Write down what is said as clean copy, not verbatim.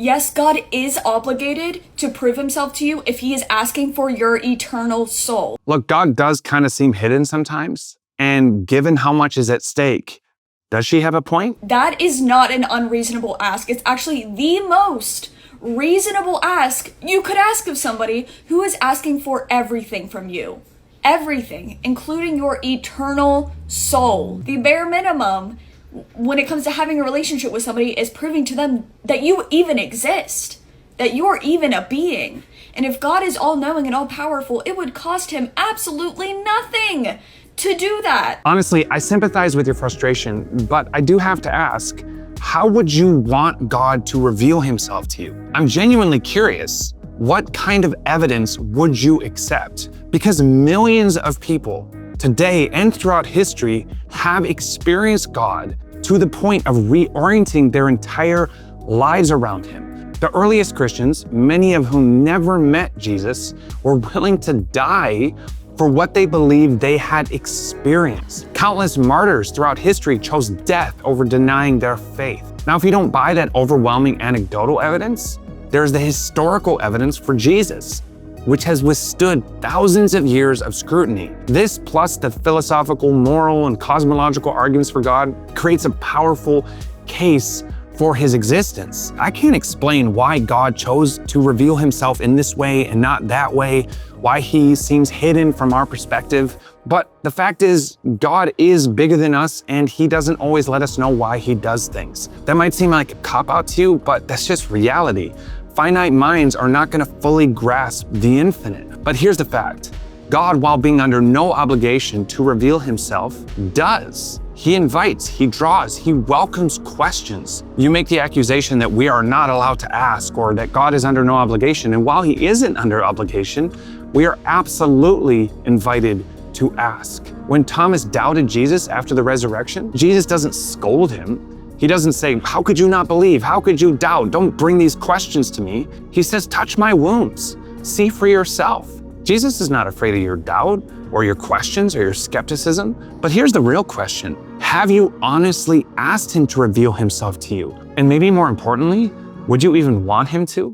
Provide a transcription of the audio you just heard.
Yes, God is obligated to prove himself to you if he is asking for your eternal soul. Look, God does kind of seem hidden sometimes. And given how much is at stake, does she have a point? That is not an unreasonable ask. It's actually the most reasonable ask you could ask of somebody who is asking for everything from you. Everything, including your eternal soul. The bare minimum when it comes to having a relationship with somebody is proving to them that you even exist, that you're even a being. And if God is all-knowing and all-powerful, it would cost him absolutely nothing to do that. Honestly, I sympathize with your frustration, but I do have to ask, how would you want God to reveal himself to you? I'm genuinely curious. What kind of evidence would you accept? Because millions of people today and throughout history have experienced God to the point of reorienting their entire lives around him. The earliest Christians, many of whom never met Jesus, were willing to die for what they believed they had experienced. Countless martyrs throughout history chose death over denying their faith. Now, if you don't buy that overwhelming anecdotal evidence, there's the historical evidence for Jesus, which has withstood thousands of years of scrutiny. This, plus the philosophical, moral, and cosmological arguments for God, creates a powerful case for his existence. I can't explain why God chose to reveal himself in this way and not that way, why he seems hidden from our perspective. But the fact is, God is bigger than us, and he doesn't always let us know why he does things. That might seem like a cop-out to you, but that's just reality. Finite minds are not going to fully grasp the infinite. But here's the fact. God, while being under no obligation to reveal himself, does. He invites, he draws, he welcomes questions. You make the accusation that we are not allowed to ask or that God is under no obligation. And while he isn't under obligation, we are absolutely invited to ask. When Thomas doubted Jesus after the resurrection, Jesus doesn't scold him. He doesn't say, "How could you not believe? How could you doubt? Don't bring these questions to me." He says, "Touch my wounds. See for yourself." Jesus is not afraid of your doubt or your questions or your skepticism. But here's the real question. Have you honestly asked him to reveal himself to you? And maybe more importantly, would you even want him to?